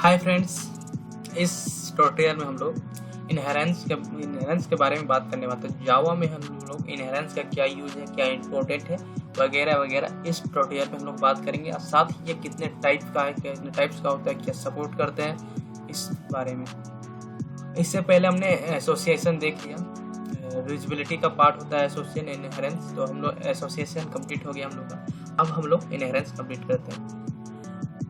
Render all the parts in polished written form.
Hi friends, इस tutorial में हम लोग इनहेरेंस के बारे में बात करने वाले हैं। जावा में हम लोग इनहेरेंस का क्या यूज है, क्या इंपॉर्टेंट है वगैरह वगैरह इस ट्यूटोरियल में हम लोग बात करेंगे। और साथ ही ये कितने टाइप का है, कितने टाइप्स का होता है, क्या सपोर्ट करते हैं, इस बारे में। इससे पहले हमने एसोसिएशन देख लिया। यूजबिलिटी का पार्ट होता है एसोसिएशन इनहेरेंस, तो हम लोग एसोसिएशन कंप्लीट हो गया हम लोग का। अब हम लोग इनहेरेंस कंप्लीट करते हैं।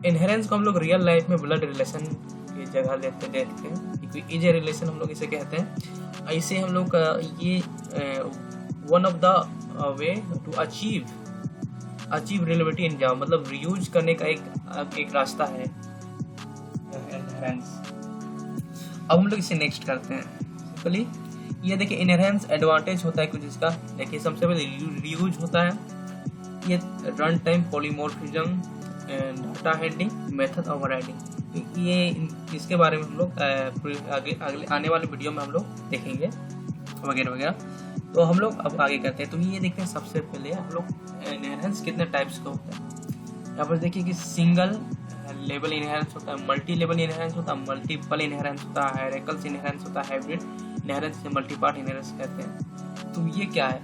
इनहेरेंस को हम लोग रियल लाइफ में ब्लड रिलेशन की जगह देखते हैं। इज ए रिलेशन हम लोग इसे कहते हैं। ऐसे हम लोग ये one of the way to achieve reliability in Java, मतलब रीयूज करने का एक रास्ता है इनहेरेंस। अब हम लोग इसे नेक्स्ट करते हैं। सिंपली ये देखिए, इनहेरेंस एडवांटेज होता है कुछ इसका। देखिए, सबसे पहले रीयूज होता है। ये run time polymorphism, data handling, method overriding, ये इसके बारे में हम लोग आगे आने वाले वीडियो में हम लोग देखेंगे वगैरह वगैरह। तो हम लोग अब आगे करते हैं। तो ये देखते हैं, सबसे पहले हम लोग इनहेरेंस कितने टाइप्स का होता है। यहाँ पर देखिए कि सिंगल लेवल इनहेरेंस होता है, मल्टी लेवल इनहेरेंस होता है, मल्टीपल इनहेरेंस होता है, हायरार्किकल इनहेरेंस होता है, हाइब्रिड इनहेरेंस से मल्टीपार्ट इनहेरेंस कहते हैं। तो ये क्या है?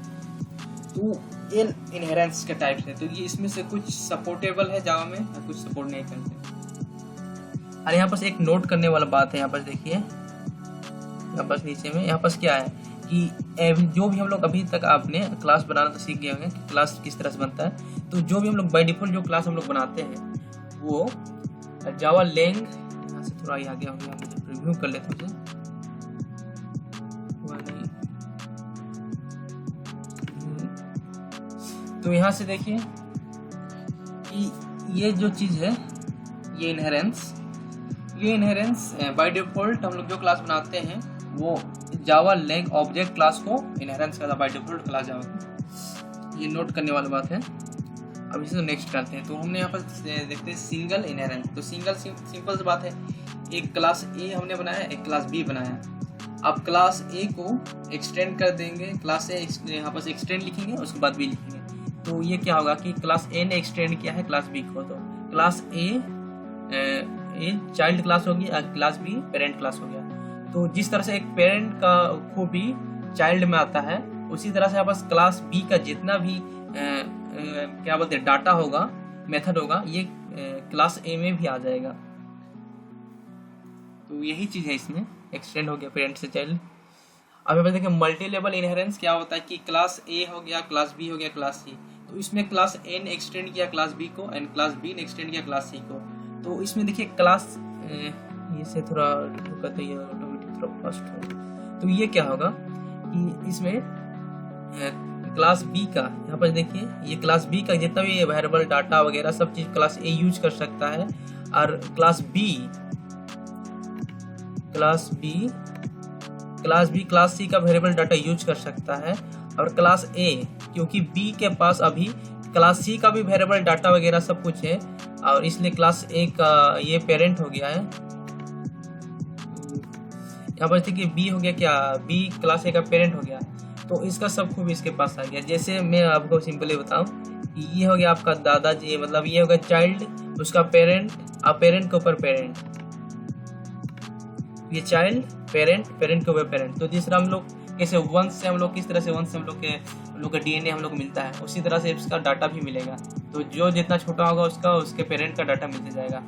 तो इन इनहेरेंस के टाइप्स है। तो ये इसमें से कुछ सपोर्टेबल है जावा में और कुछ सपोर्ट नहीं करते। और यहाँ पर एक नोट करने वाला बात है। यहाँ पर देखिए, यहाँ पर नीचे में यहाँ पर क्या है कि जो भी हम लोग अभी तक आपने क्लास बनाना तो सीख गए होंगे कि क्लास किस तरह से बनता है। तो जो भी हम लोग बाय डिफॉल्ट जो क्लास हम लोग बनाते हैं वो जावा लैंग, यहाँ से थोड़ा आगे हो गया, रिव्यू कर लेते हैं। तो यहाँ से देखिए कि ये जो चीज़ है, ये इनहेरेंस बाय डिफॉल्ट हम लोग जो क्लास बनाते हैं वो जावा लैंग ऑब्जेक्ट क्लास को इनहेरेंस करता है बाय डिफॉल्ट क्लास जावा। ये नोट करने वाली बात है। अब इसे नेक्स्ट करते हैं। तो हमने यहाँ पर देखते हैं सिंगल इनहेरेंस। तो सिंपल सी बात है, एक क्लास ए हमने बनाया, एक क्लास बी बनाया। अब क्लास ए को एक्सटेंड कर देंगे, क्लास ए यहाँ पर एक्सटेंड लिखेंगे, उसके बाद बी लिखेंगे। तो ये क्या होगा कि क्लास ए ने एक्सटेंड किया है क्लास बी को, तो क्लास ए चाइल्ड क्लास होगी और क्लास बी पेरेंट क्लास हो गया। तो जिस तरह से एक पेरेंट का को भी चाइल्ड में आता है, उसी तरह से बस क्लास बी का जितना भी क्या बोलते हैं डाटा होगा, मेथड होगा, ये क्लास ए में भी आ जाएगा। तो यही चीज है, इसमें एक्सटेंड हो गया पेरेंट से चाइल्ड। अब देखिए मल्टी लेवल इनहेरेंस क्या होता है कि क्लास ए हो गया, क्लास बी हो गया, क्लास सी। तो इसमें क्लास ए ने एक्सटेंड किया क्लास बी को एंड क्लास बी ने एक्सटेंड किया क्लास सी को। तो इसमें देखिए क्लास ये से थोड़ा कहते हैं ऑटोमेटिक थोड़ा फास्ट हो। तो ये क्या होगा कि इसमें क्लास बी का, यहाँ पर देखिए ये क्लास बी का जितना भी वेरिएबल डाटा वगैरह सब चीज क्लास ए यूज कर सकता है। और क्लास सी का वेरिएबल डाटा यूज कर सकता है। और क्लास ए, क्योंकि बी के पास अभी क्लास सी का भी वेरिएबल डाटा वगैरह सब कुछ है, और इसलिए क्लास ए का ये पेरेंट हो गया है। यहाँ पर देखिए बी हो गया, क्या बी क्लास ए का पेरेंट हो गया। तो इसका सब खूब इसके पास आ गया। जैसे मैं आपको सिंपली बताऊं कि ये हो गया आपका दादाजी, मतलब ये हो गया चाइल्ड, उसका पेरेंट और पेरेंट के ऊपर पेरेंट, ये चाइल्ड पेरेंट के ऊपर पेरेंट। तो जिस तरह हम लोग कैसे वंश से हम लोग किस तरह से वंश से हम लोग का डीएनए हम लोग मिलता है, उसी तरह से इसका डाटा भी मिलेगा। तो जो जितना छोटा होगा उसके पेरेंट का डाटा मिलते जाएगा।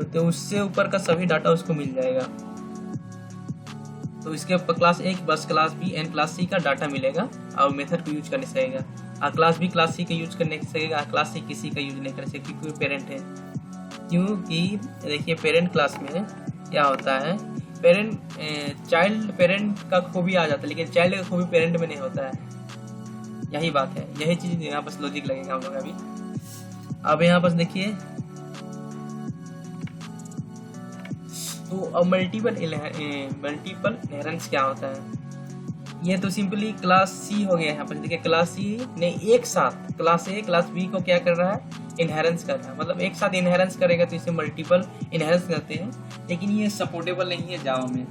तो उससे ऊपर का सभी डाटा उसको मिल जाएगा। तो इसके ऊपर क्लास ए बस class B and class C का डाटा मिलेगा और मेथड को यूज करने सकेगा। और क्लास बी क्लास सी का यूज करने सकेगा, क्लास सी किसी का यूज नहीं कर सकेगा क्योंकि पेरेंट है। क्योंकि देखिए पेरेंट क्लास में क्या होता है, चाइल्ड पेरेंट का खूबी आ जाता है, लेकिन चाइल्ड का खूबी पेरेंट में नहीं होता है। यही बात है, यही चीज यहाँ पर लॉजिक लगेगा हम लोग अभी। अब यहाँ पर देखिए, तो मल्टीपल इनहेरेंस क्या होता है? ये तो सिंपली क्लास सी हो गया। यहाँ पर देखिए क्लास सी ने एक साथ क्लास ए क्लास बी को क्या कर रहा है, इनहेरेंस कर रहा है, मतलब एक साथ इनहेरेंस करेगा, तो इसे मल्टीपल इनहेरेंस करते हैं। लेकिन ये सपोर्टेबल नहीं है जावा में,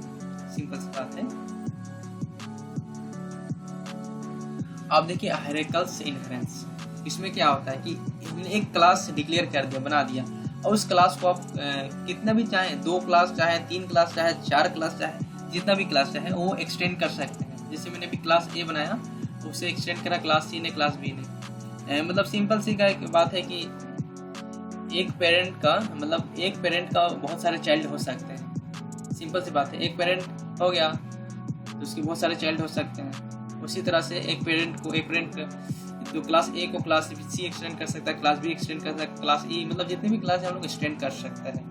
सिंपल सी बात है। अब देखिए हायरार्किकल इनहेरेंस, इसमें क्या होता है कि एक क्लास डिक्लेयर कर दिया, बना दिया, और उस क्लास को आप कितना भी चाहें, 2 क्लास चाहे, 3 क्लास चाहे, 4 क्लास चाहे, जितना भी क्लास चाहे वो एक्सटेंड कर सकते हैं। जैसे मैंने अभी क्लास ए बनाया, उसे एक्सटेंड करा क्लास सी ने, क्लास बी ने। मतलब सिंपल सी का एक बात है कि एक पेरेंट का बहुत सारे चाइल्ड हो सकते हैं। सिंपल सी बात है, एक पेरेंट हो गया तो उसके बहुत सारे चाइल्ड हो सकते हैं। उसी तरह से एक पेरेंट तो क्लास ए को क्लास सी एक्सटेंड कर सकता है, क्लास बी एक्सटेंड कर सकता है, क्लास ई, मतलब जितने भी क्लास है हम लोग एक्सटेंड कर सकते हैं।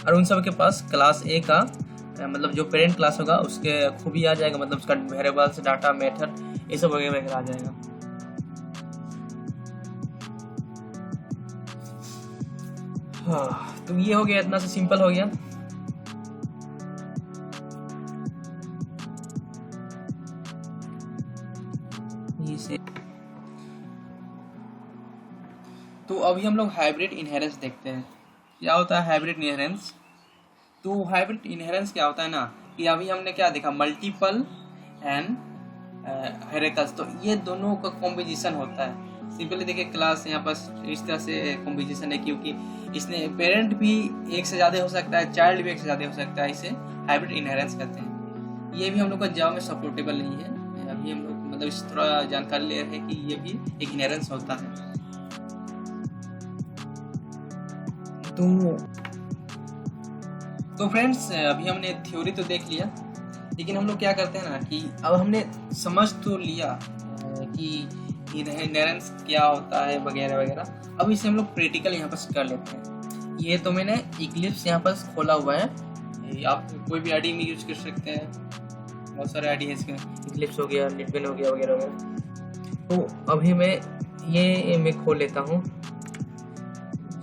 और उन सब के पास क्लास ए का मतलब जो पेरेंट क्लास होगा उसके खूबी आ जाएगा, मतलब उसका वेरिएबल्स, डाटा, मेथड, ये सब वगैरह वगैरह आ जाएगा। हाँ, तो ये हो गया, इतना से सिंपल हो गया। से तो अभी हम लोग हाइब्रिड इनहेरेंस देखते हैं। क्या होता है हाइब्रिड इनहेरेंस? तो हाइब्रिड इनहेरेंस क्या होता है ना, कि अभी हमने क्या देखा, मल्टीपल एंड हायरार्किकल, तो ये दोनों का कॉम्बिनेशन होता है। सिंपली देखिए क्लास यहाँ पर इस तरह से कॉम्बिनेशन है, क्योंकि इसने पेरेंट भी एक से ज़्यादा हो सकता है, चाइल्ड भी एक से ज़्यादा हो सकता है, इसे हाइब्रिड इनहेरेंस कहते हैं। ये भी हम लोग का जावा में सपोर्टेबल नहीं है। अभी हम लोग मतलब इस तरह जानकारी ले रहे हैं कि ये भी एक इनहेरेंस होता है। तो फ्रेंड्स, अभी हमने थ्योरी तो देख लिया, लेकिन हम लोग क्या करते हैं ना कि अब हमने समझ तो लिया कि इनहेरेंस क्या होता है वगैरह वगैरह। अब इसे हम लोग प्रैक्टिकल यहाँ पर कर लेते हैं। ये तो मैंने इक्लिप्स यहाँ पर खोला हुआ है, आप कोई भी आईडी में यूज कर सकते हैं, बहुत सारे आईडी है इसके, इक्लिप्स हो गया, नेटबीन हो गया वगैरह वगैरह। तो अभी मैं खोल लेता हूँ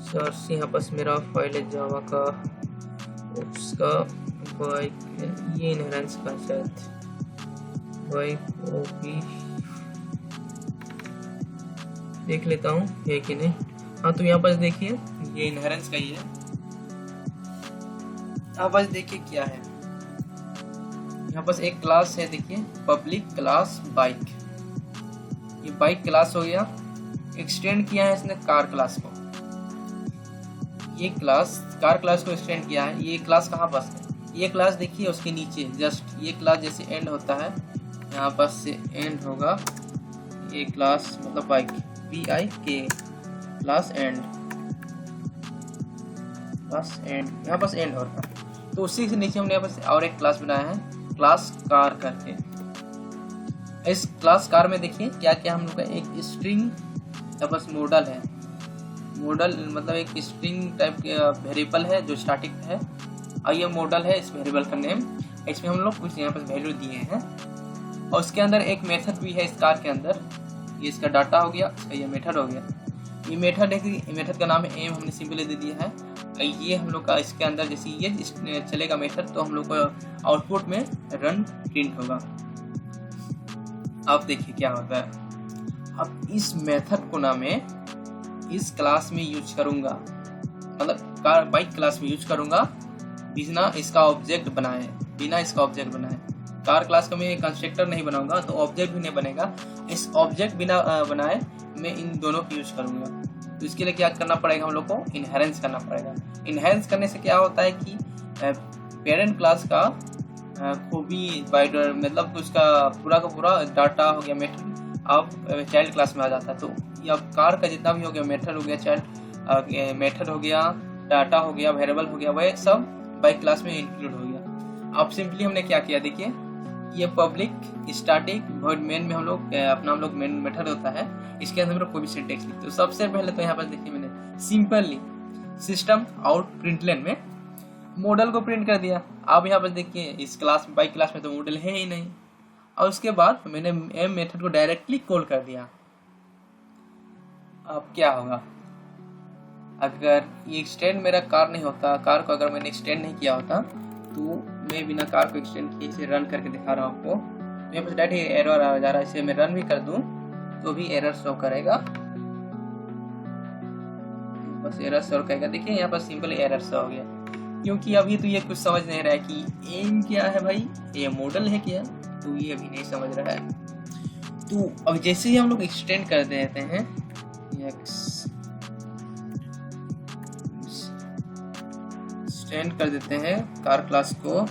सर्च। यहाँ पर मेरा फाइल है जावा का, उसका ये इनहेरेंस का शायद YOP देख लेता हूँ है कि नहीं। हाँ, तो यहाँ पर देखिए ये इनहेरेंस का ही है। यहाँ पर देखिए क्या है, यहाँ पर एक क्लास है, देखिए पब्लिक क्लास बाइक। ये बाइक क्लास हो गया, एक्सटेंड किया है इसने कार क्लास को। ये क्लास कार क्लास को एक्सटेंड किया है। ये क्लास कहाँ पर है? ये क्लास देखिए उसके नीचे जस्ट ये क्लास जैसे एंड होता है, यहाँ पर से एंड होगा ये क्लास, मतलब बाइक BIK क्लास एंड यहाँ पर एंड होता है। तो उसी से नीचे हमने यहाँ पर और एक क्लास बनाया है क्लास कार करके। इस क्लास कार में देखिए क्या क्या हम लोग का एक स्ट्रिंग या बस मॉडल है। मॉडल मतलब एक स्ट्रिंग टाइप के वेरिएबल है जो स्टैटिक है, और ये मॉडल है इस वेरिएबल का नेम। इसमें हम लोग कुछ यहाँ पर वैल्यू दिए हैं, और उसके अंदर एक मेथड भी है इस कार के अंदर। ये इसका डाटा हो गया, इसका ये मेथड हो गया। ये मेथड है कि मेथड का नाम है एम, हमने सिंपली दे दिया है। ये हम लोग का इसके अंदर जैसे ये चलेगा मेथड, तो हम लोग को आउटपुट में रन प्रिंट होगा। अब देखिए क्या होता है। अब इस मेथड को ना मैं इस क्लास में यूज करूंगा, मतलब कार बाइक क्लास में यूज करूंगा बिना इसका ऑब्जेक्ट बनाए। कार क्लास का मैं कंस्ट्रक्टर नहीं बनाऊंगा तो ऑब्जेक्ट भी नहीं बनेगा। इस ऑब्जेक्ट बिना बनाए मैं इन दोनों को यूज करूंगा। तो इसके लिए क्या करना पड़ेगा, हम लोग को इनहेरेंस करना पड़ेगा। इनहेरेंस करने से क्या होता है कि पेरेंट क्लास का खूबी बाइडर, मतलब उसका पूरा का पूरा डाटा हो गया मेथड, अब चाइल्ड क्लास में आ जाता है। तो अब कार का जितना भी हो गया, मेथड हो गया, चाइल्ड मेथड हो गया, डाटा हो गया, वेरिएबल हो गया, वह सब बाइक क्लास में इंक्लूड हो गया। अब सिंपली हमने क्या किया, देखिए ये पब्लिक स्टैटिक वॉइड मेन में हम लोग मेन मेथड होता है, इसके अंदर कोई भी सिंटेक्स लिखते हो। सबसे पहले तो यहाँ पर देखिए मैंने सिंपली सिस्टम आउट प्रिंटलन में मॉडल को प्रिंट कर दिया। अब यहाँ पर देखिए इस क्लास बाइक क्लास में तो मॉडल है ही नहीं, और उसके बाद मैंने एम मेथड को डायरेक्टली कॉल कर दिया। अब क्या होगा, अगर ये एक्सटेंड मेरा कार नहीं होता, कार को अगर मैंने एक्सटेंड नहीं किया होता, तो मैं बिना कार को एक्सटेंड किए इसे रन करके दिखा रहा हूँ आपको। मेरे पास डायरेक्ट एरर आ जा रहा है, इसे मैं रन भी कर दूं तो भी एरर शो करेगा, बस एरर शो करेगा। देखिए यहाँ पर सिंपल एरर शो हो गया, क्योंकि अभी तो ये कुछ समझ नहीं रहा है कि एम क्या है भाई, ये मॉडल है क्या, तो ये अभी नहीं समझ रहा है। तो अब जैसे ही हम लोग एक्सटेंड कर देते हैं एक्सटेंड कर देते हैं कार क्लास को,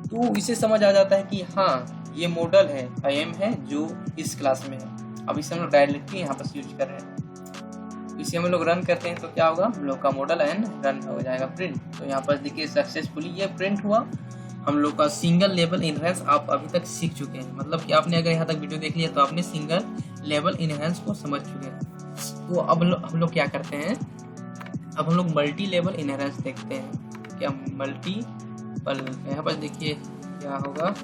तो इसे समझ आ जाता है कि हाँ ये मॉडल है IM है जो इस क्लास में है। अब इसे हम लोग डायरेक्टली यहाँ पर यूज कर रहे हैं। इसे हम लोग रन करते हैं तो क्या होगा, हम लोग का मॉडल एंड रन हो जाएगा प्रिंट। तो यहाँ पर देखिए सक्सेसफुली ये प्रिंट हुआ। हम लोग का सिंगल लेवल इनहेंस आप अभी तक सीख चुके हैं, मतलब कि आपने अगर यहाँ तक वीडियो देख लिया तो आपने सिंगल लेवल इनहेंस को समझ चुके हैं। तो अब हम लोग क्या करते हैं, अब हम लोग मल्टी लेवल इनहेरेंस देखते हैं। क्या मल्टीपल, यहाँ पर देखिए क्या होगा,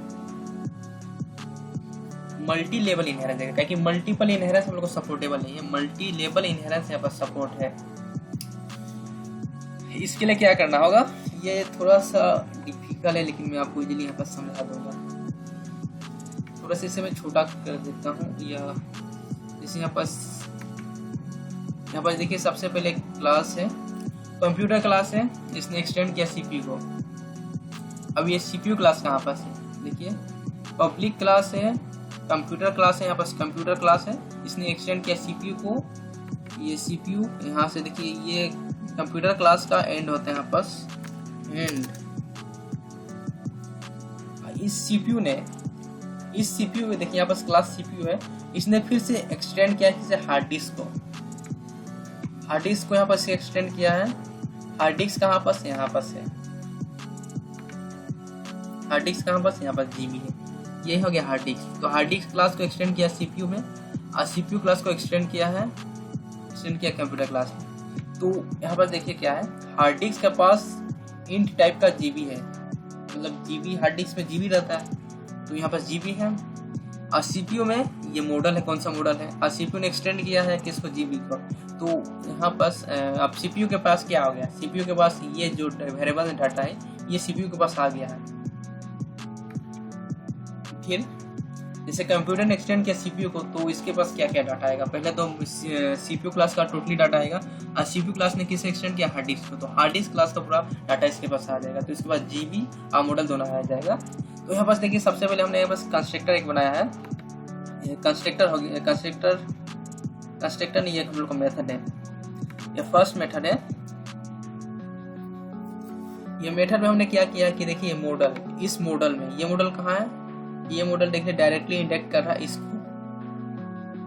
मल्टी लेवल इनहेरेंस देगा, क्योंकि मल्टीपल इनहेरेंस हम लोग को सपोर्टेबल नहीं है, मल्टी लेवल इनहेरेंस यहाँ पर सपोर्ट है। इसके लिए क्या करना होगा, ये थोड़ा सा डिफिकल्ट है लेकिन मैं आपको इजीली यहाँ पर समझा दूंगा। थोड़ा सा इसे मैं छोटा कर देता हूँ, या जैसे यहाँ पर देखिए सबसे पहले क्लास है, कंप्यूटर क्लास है, इसने एक्सटेंड किया CPU को। अब ये CPU क्लास कहाँ पर है, देखिए पब्लिक क्लास है, कंप्यूटर क्लास है, यहाँ पर कंप्यूटर क्लास है, इसने एक्सटेंड किया CPU को। ये CPU यहाँ से देखिए ये कंप्यूटर क्लास का एंड होता है यहाँ पर एंड। इस CPU में देखिए यहाँ पर क्लास CPU है, इसने फिर से एक्सटेंड किया किसे, हार्ड डिस्क को। हार्ड डिस्क को यहाँ पर से एक्सटेंड किया है। हार्ड डिस्क कहाँ पर से, यहाँ पर से हार्ड डिस्क कहाँ पर से, यहाँ पर GB है, यही हो गया हार्ड डिस्क। तो हार्ड डिस्क क्लास को एक्सटेंड किया CPU में, और CPU क्लास को एक्सटेंड किया कंप्यूटर क्लास में। तो यहाँ पर देखिए क्या है, हार्ड डिस्क के पास इंट टाइप का GB है, मतलब GB हार्ड डिस्क में GB रहता है, तो यहाँ पर GB है। और CPU में ये मॉडल है, कौन सा मॉडल है, और CPU ने एक्सटेंड किया है किसको, GB को। तो यहाँ पर अब CPU के पास क्या हो गया, CPU के पास ये जो वेरिएबल डाटा है ये CPU के पास आ गया है। फिर जैसे कंप्यूटर ने एक्सटेंड किया CPU को, तो इसके पास क्या क्या डाटा आएगा, पहले तो CPU क्लास का टोटली डाटा आएगा, और CPU क्लास ने किसे एक्सटेंड किया, हार्ड डिस्क को, तो हार्ड डिस्क क्लास का पूरा डाटा इसके पास आ जाएगा। तो इसके पास GB और मॉडल दोनों आ जाएगा। तो यहाँ पास देखिए सबसे पहले हमने यहाँ पास कंस्ट्रक्टर एक बनाया है, कंस्ट्रक्टर हो गया, कंस्ट्रक्टर नहीं, ये हम लोग का मेथड है, ये फर्स्ट मेथड है। ये मेथड में हमने क्या किया कि देखिए मॉडल, इस मॉडल में ये मॉडल कहाँ है, ये मॉडल देखिए डायरेक्टली इंडेक्ट कर रहा है इसको।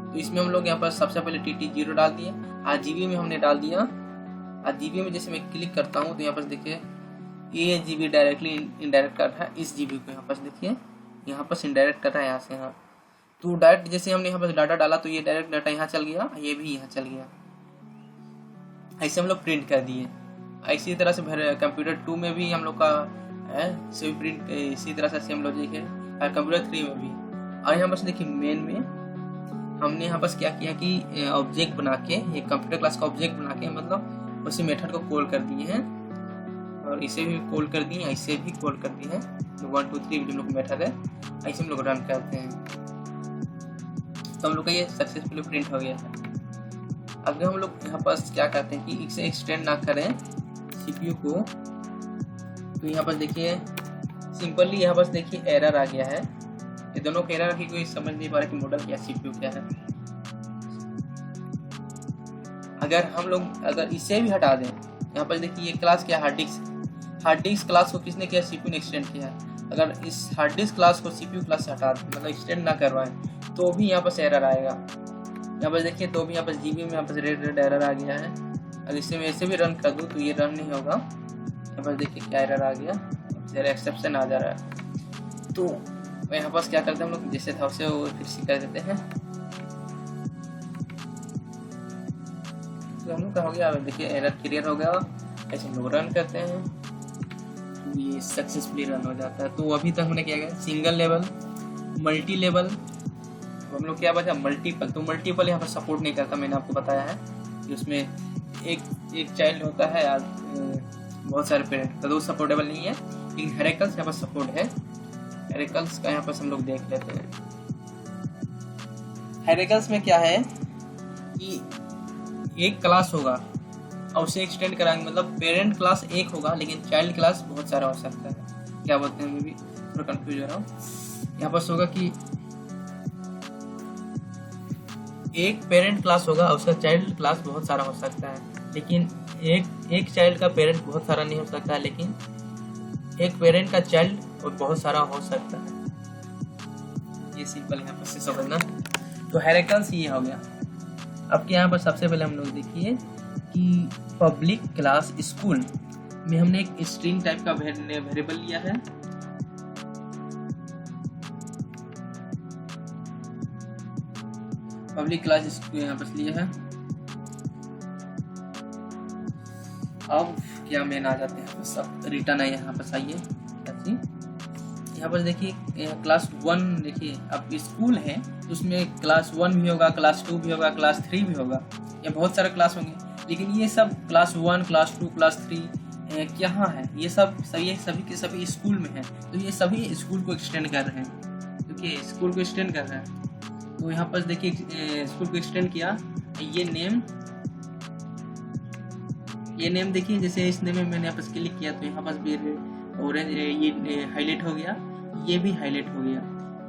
तो इसमें हम लोग यहाँ पर सबसे पहले TT0 डाल दिए, RGB में हमने डाल दिया। RGB में जैसे मैं क्लिक करता हूँ तो यहाँ पर देखिए ये GB डायरेक्टली इनडायरेक्ट कर रहा है इस GB को, यहाँ पर देखिए यहाँ पर इनडायरेक्ट कर रहा है यहाँ से यहाँ। तो डायरेक्ट जैसे हमने यहाँ पर डाटा डाला तो ये डायरेक्ट डाटा यहाँ चल गया, ये भी यहाँ चल गया, ऐसे हम लोग प्रिंट कर दिए। इसी तरह से कंप्यूटर 2 में भी हम लोग का है से प्रिंट, इसी तरह से सेम लॉजिक है, और कंप्यूटर 3 में भी। और यहाँ पर देखिए मेन में हमने यहाँ पर क्या किया कि ऑब्जेक्ट बना के, ये कंप्यूटर क्लास का ऑब्जेक्ट बना के मतलब उसी मेथड को कॉल कर दिए हैं, और इसे भी कॉल कर दिए, इसे भी कॉल कर दिए हैं। 1 2 3 जो लोग मेथड है ऐसे हम लोग रन करते हैं, तो हम लोग का ये सक्सेसफुली प्रिंट हो गया है। अब हम लोग यहाँ पर क्या करते हैं कि इसे एक्सटेंड ना करें CPU को, तो यहाँ पर देखिए सिंपली यहाँ पर देखिए एरर आ गया है। ये दोनों का एरर की कोई समझ नहीं पा रहा कि मॉडल क्या CPU क्या है। अगर हम लोग अगर इसे भी हटा दें, यहाँ पर देखिए ये क्लास क्या, हार्ड डिस्क क्लास को किसने किया, CPU ने एक्सटेंड किया है। अगर इस हार्ड डिस्क क्लास को CPU क्लास से हटा दें, मतलब एक्सटेंड ना करवाएं, तो भी यहाँ पर एरर आएगा। यहाँ पर देखिए तो भी यहाँ पर GB में यहाँ पर रेड एरर आ गया है। अगर इसे मैं ऐसे भी रन कर दूँ तो ये रन नहीं होगा। यहाँ पर देखिए क्या एरर आ गया, जरा एक्सेप्शन आ जा रहा है। तो यहाँ पास क्या करते हैं हम लोग, जैसे था उसे वो फिर से कर देते हैं। तो हम लोग का हो गया, देखिए एरर क्लियर हो गया। ऐसे हम लोग रन करते हैं, ये सक्सेसफुली रन हो जाता है। तो अभी तक हमने क्या किया, सिंगल लेवल, मल्टी लेवल, तो हम लोग क्या बचा, मल्टीपल। तो मल्टीपल यहाँ पर सपोर्ट नहीं करता, मैंने आपको बताया है कि उसमें एक चाइल्ड होता है या बहुत सारे पेरेंट, तो सपोर्टेबल नहीं है। लेकिन हेरेकल्स यहाँ पर सपोर्ट है। हेरेकल्स का यहाँ पर हम लोग देख लेते हैं। हेरेकल्स में क्या है कि एक क्लास होगा और उसे एक्सटेंड कराएंगे, मतलब पेरेंट क्लास एक होगा लेकिन चाइल्ड क्लास बहुत सारा हो सकता है। क्या बोलते हैं, मैं भी थोड़ा कंफ्यूज हो रहा हूँ। यहाँ पर होगा कि एक पेरेंट क्लास होगा और उसका चाइल्ड क्लास बहुत सारा हो सकता है, लेकिन एक चाइल्ड का पेरेंट बहुत सारा नहीं हो सकता है, लेकिन एक पेरेंट का चाइल्ड बहुत सारा हो सकता है। ये सिंपल यहाँ पर से समझना। तो हायरार्किकल्स ये हो गया। अब यहाँ पर सबसे पहले हम लोग देखिए कि पब्लिक क्लास स्कूल में हमने एक स्ट्रिंग टाइप का वेरिएबल लिया है। पब्लिक क्लास स्कूल यहाँ पर लिया है। अब क्या मेन आ जाते हैं, सब रिटर्न है यहाँ पर। आइए यहाँ पर देखिए क्लास 1, देखिए अब स्कूल है तो उसमें क्लास 1 भी होगा, क्लास 2 भी होगा, क्लास 3 भी होगा, या बहुत सारे क्लास होंगे। लेकिन ये सब क्लास 1, क्लास 2, क्लास 3 यहाँ है, ये सब सभी के सभी स्कूल में है। तो ये सभी स्कूल को एक्सटेंड कर रहे हैं, क्योंकि स्कूल को एक्सटेंड कर रहे हैं। तो यहाँ पर देखिए स्कूल को एक्सटेंड किया। ये नेम देखिए, जैसे इस नेम में मैंने यहाँ पर क्लिक किया तो यहाँ पर भी ऑरेंज ये हाईलाइट हो गया, ये भी हाईलाइट हो गया,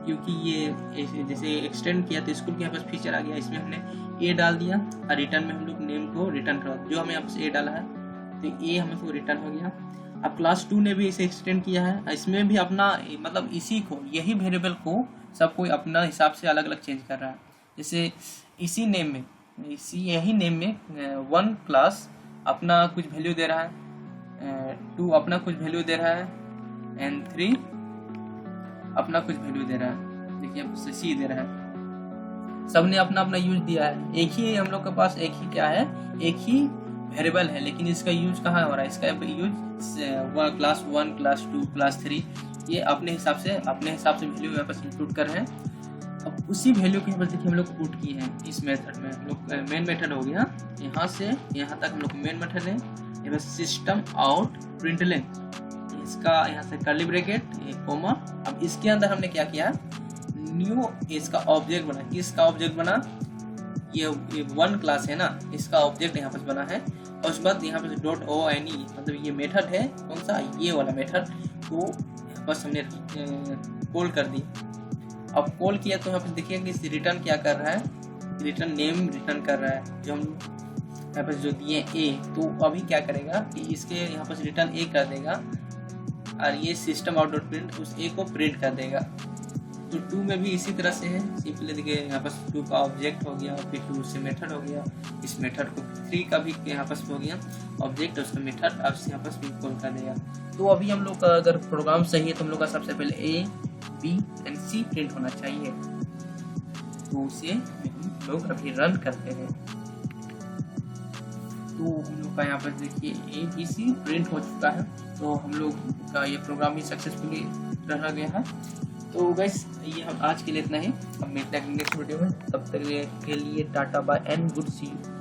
क्योंकि ये जैसे एक्सटेंड किया तो स्कूल के यहाँ पर फीचर आ गया। इसमें हमने ए डाल दिया और रिटर्न में हम लोग नेम को रिटर्न करवा, जो हमें यहाँ पर ए डाला है तो ए हमें को रिटर्न हो गया। अब क्लास 2 ने भी इसे एक्सटेंड किया है, इसमें भी अपना मतलब इसी को, यही वेरिएबल को सब कोई अपना हिसाब से अलग अलग चेंज कर रहा है। जैसे इसी नेम में, यही नेम में 1 क्लास अपना कुछ वैल्यू दे रहा है, 2 अपना कुछ वैल्यू दे रहा है, एंड 3 अपना कुछ वैल्यू दे रहा है। देखिए अब सी दे रहा है, सबने अपना अपना यूज दिया है। एक ही हम लोग के पास एक ही क्या है, एक ही वेरिएबल है, लेकिन इसका यूज कहाँ हो रहा है, इसका यूज क्लास 1, क्लास 2, क्लास 3 ये अपने हिसाब से वैल्यू यहाँ पर इंक्लूड कर रहे हैं। अब उसी वैल्यू को यहाँ पर देखिए हम लोग पुट किए हैं इस मेथड में। हम लोग मेन मेथड हो गया, यहाँ से यहाँ तक हम लोग मेन मेथड है। ये सिस्टम आउट प्रिंटलन, इसका यहाँ से कर्ली ब्रैकेट कोमा। अब इसके अंदर हमने क्या किया, न्यू इसका ऑब्जेक्ट बना। किसका ऑब्जेक्ट बना, ये 1 क्लास है ना, इसका ऑब्जेक्ट यहाँ पर बना है। और उसके बाद यहाँ पर .one मतलब ये मेथड है, कौन सा, ये वाला मेथड को बस हमने कॉल कर दी। अब कॉल किया तो यहाँ पर देखिए कि रिटर्न क्या कर रहा है, रिटर्न नेम रिटर्न कर रहा है, जो हम यहाँ पर जो दिए ए। तो अभी क्या करेगा कि इसके यहाँ पर रिटर्न ए कर देगा और ये सिस्टम आउट डॉट प्रिंट उस ए को प्रिंट कर देगा। तो 2 में भी इसी तरह से है, सिंपली देखिए यहाँ पर 2 का ऑब्जेक्ट हो गया, फिर 2 से मेथड हो गया, इस मेथड को 3 का भी यहाँ पर हो गया ऑब्जेक्ट, उसका मेथड अब यहाँ पर भी कॉल कर देगा। तो अभी हम लोग का अगर प्रोग्राम सही है तो हम लोग का सबसे पहले ए, बी एंड सी प्रिंट होना चाहिए। तो उसे हम लोग अभी रन करते हैं। तो हम लोग का यहाँ पर देखिए ए बी सी प्रिंट हो चुका है। तो हम लोग का ये प्रोग्राम भी सक्सेसफुली रहा गया है। तो गाइस ये हम आज के लिए इतना ही, अब मिलते हैं नेक्स्ट वीडियो में। तब तक के लिए tata bye and good see you.